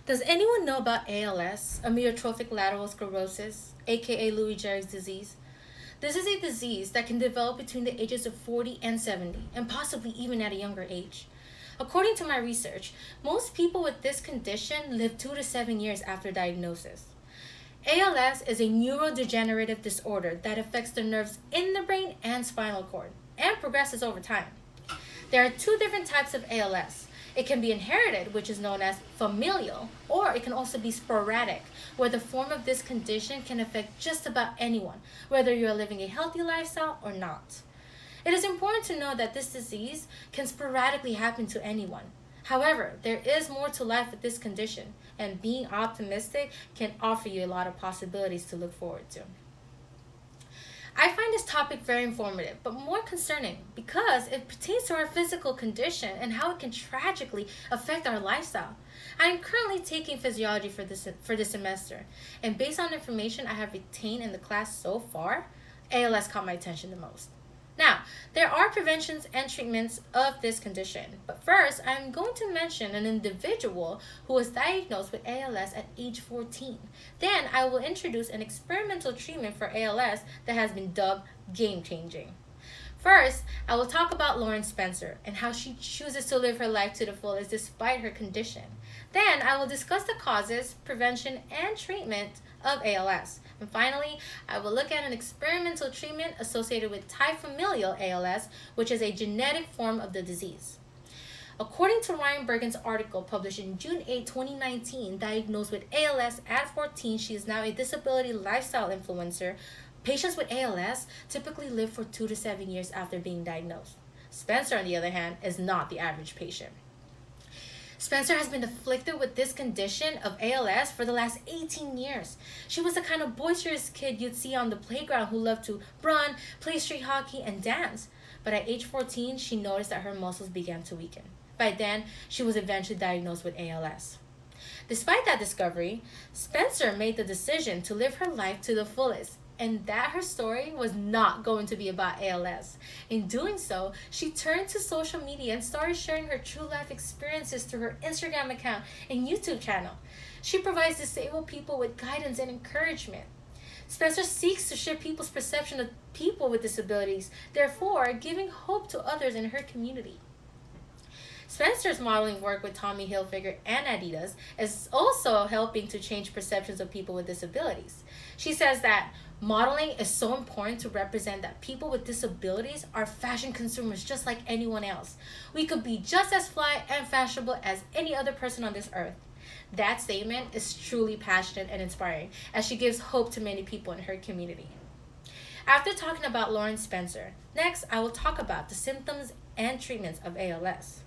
Does anyone know about ALS, amyotrophic lateral sclerosis, aka Lou Gehrig's disease? This is a disease that can develop between the ages of 40 and 70, and possibly even at a younger age. According to my research, most people with this condition live 2 to 7 years after diagnosis. ALS is a neurodegenerative disorder that affects the nerves in the brain and spinal cord, and progresses over time. There are two different types of ALS. It can be inherited, which is known as familial, or it can also be sporadic, where the form of this condition can affect just about anyone, whether you are living a healthy lifestyle or not. It is important to know that this disease can sporadically happen to anyone. However, there is more to life with this condition, and being optimistic can offer you a lot of possibilities to look forward to. I find this topic very informative, but more concerning because it pertains to our physical condition and how it can tragically affect our lifestyle. I am currently taking physiology for this semester, and based on information I have retained in the class so far, ALS caught my attention the most. Now, there are preventions and treatments of this condition, but first I'm going to mention an individual who was diagnosed with ALS at age 14. Then I will introduce an experimental treatment for ALS that has been dubbed game-changing. First, I will talk about Lauren Spencer and how she chooses to live her life to the fullest despite her condition. Then I will discuss the causes, prevention, and treatment of ALS. And finally, I will look at an experimental treatment associated with familial ALS, which is a genetic form of the disease. According to Ryan Bergen's article published in June 8, 2019, diagnosed with ALS at 14, she is now a disability lifestyle influencer. Patients with ALS typically live for 2 to 7 years after being diagnosed. Spencer, on the other hand, is not the average patient. Spencer has been afflicted with this condition of ALS for the last 18 years. She was the kind of boisterous kid you'd see on the playground who loved to run, play street hockey, and dance. But at age 14, she noticed that her muscles began to weaken. By then, she was eventually diagnosed with ALS. Despite that discovery, Spencer made the decision to live her life to the fullest, and that her story was not going to be about ALS. In doing so, she turned to social media and started sharing her true life experiences through her Instagram account and YouTube channel. She provides disabled people with guidance and encouragement. Spencer seeks to shift people's perception of people with disabilities, therefore giving hope to others in her community. Spencer's modeling work with Tommy Hilfiger and Adidas is also helping to change perceptions of people with disabilities. She says that modeling is so important to represent that people with disabilities are fashion consumers just like anyone else. We could be just as fly and fashionable as any other person on this earth. That statement is truly passionate and inspiring, as she gives hope to many people in her community. After talking about Lauren Spencer, next I will talk about the symptoms and treatments of ALS.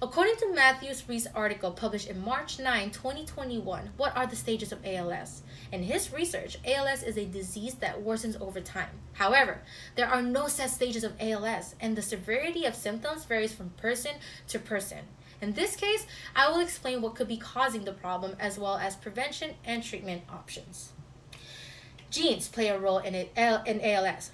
According to Matthews Rees' article published in March 9, 2021, What are the stages of ALS? In his research, ALS is a disease that worsens over time. However, there are no set stages of ALS, and the severity of symptoms varies from person to person. In this case, I will explain what could be causing the problem as well as prevention and treatment options. Genes play a role in ALS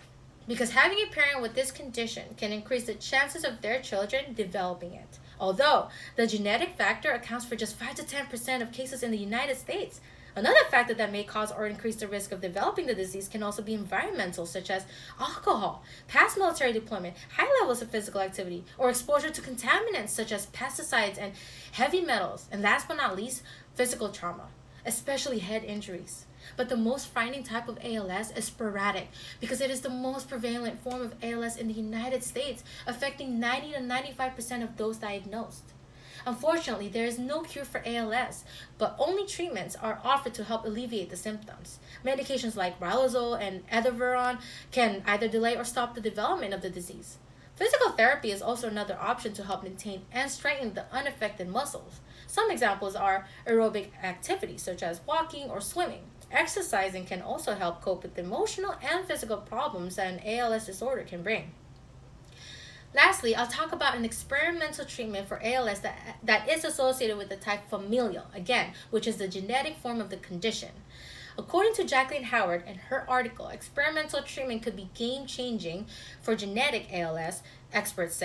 because having a parent with this condition can increase the chances of their children developing it. Although the genetic factor accounts for just 5 to 10% of cases in the United States. Another factor that may cause or increase the risk of developing the disease can also be environmental, such as alcohol, past military deployment, high levels of physical activity, or exposure to contaminants such as pesticides and heavy metals, and last but not least, physical trauma, especially head injuries. But the most frightening type of ALS is sporadic because it is the most prevalent form of ALS in the United States, affecting 90 to 95% of those diagnosed. Unfortunately, there is no cure for ALS, but only treatments are offered to help alleviate the symptoms. Medications like Riluzole and Edaveron can either delay or stop the development of the disease. Physical therapy is also another option to help maintain and strengthen the unaffected muscles. Some examples are aerobic activities such as walking or swimming. Exercising can also help cope with the emotional and physical problems that an ALS disorder can bring. Lastly, I'll talk about an experimental treatment for ALS that is associated with the type familial, again, which is the genetic form of the condition. According to Jacqueline Howard in her article, experimental treatment could be game-changing for genetic ALS, experts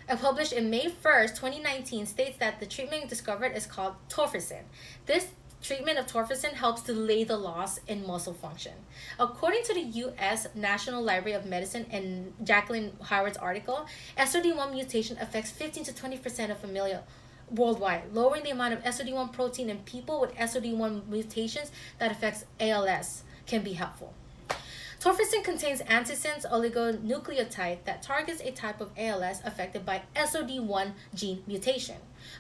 published in May 1st, 2019, states that the treatment discovered is called tofersen. This treatment of tofersen helps delay the loss in muscle function. According to the U.S. National Library of Medicine in Jacqueline Howard's article, SOD1 mutation affects 15 to 20% of familial worldwide. Lowering the amount of SOD1 protein in people with SOD1 mutations that affects ALS can be helpful. Tofersen contains antisense oligonucleotide that targets a type of ALS affected by SOD1 gene mutation.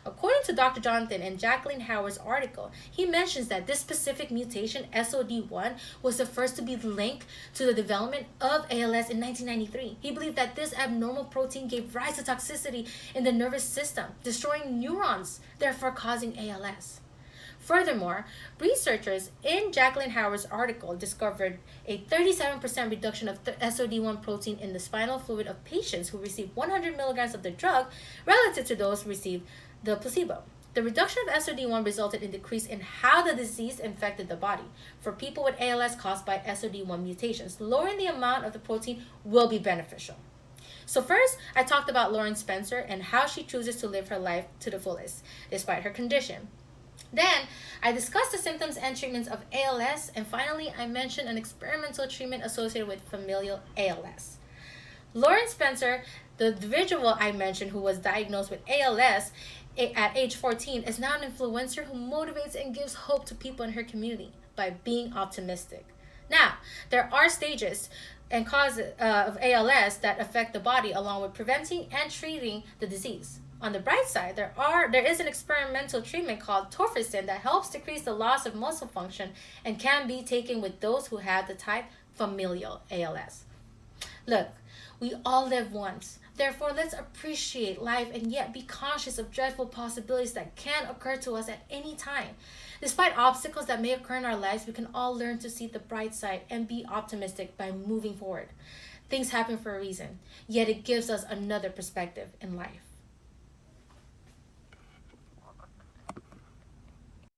According to Dr. Jonathan in Jacqueline Howard's article, he mentions that this specific mutation, SOD1, was the first to be linked to the development of ALS in 1993. He believed that this abnormal protein gave rise to toxicity in the nervous system, destroying neurons, therefore causing ALS. Furthermore, researchers in Jacqueline Howard's article discovered a 37% reduction of SOD1 protein in the spinal fluid of patients who received 100 milligrams of the drug relative to those who received the placebo. The reduction of SOD1 resulted in decrease in how the disease infected the body. For people with ALS caused by SOD1 mutations, lowering the amount of the protein will be beneficial. So first, I talked about Lauren Spencer and how she chooses to live her life to the fullest, despite her condition. Then, I discussed the symptoms and treatments of ALS, and finally, I mentioned an experimental treatment associated with familial ALS. Lauren Spencer, the individual I mentioned who was diagnosed with ALS at age 14, is now an influencer who motivates and gives hope to people in her community by being optimistic. Now, there are stages and causes of ALS that affect the body, along with preventing and treating the disease. On the bright side, there is an experimental treatment called tofersen that helps decrease the loss of muscle function and can be taken with those who have the type familial ALS. Look, we all live once. Therefore, let's appreciate life and yet be conscious of dreadful possibilities that can occur to us at any time. Despite obstacles that may occur in our lives, we can all learn to see the bright side and be optimistic by moving forward. Things happen for a reason, yet it gives us another perspective in life.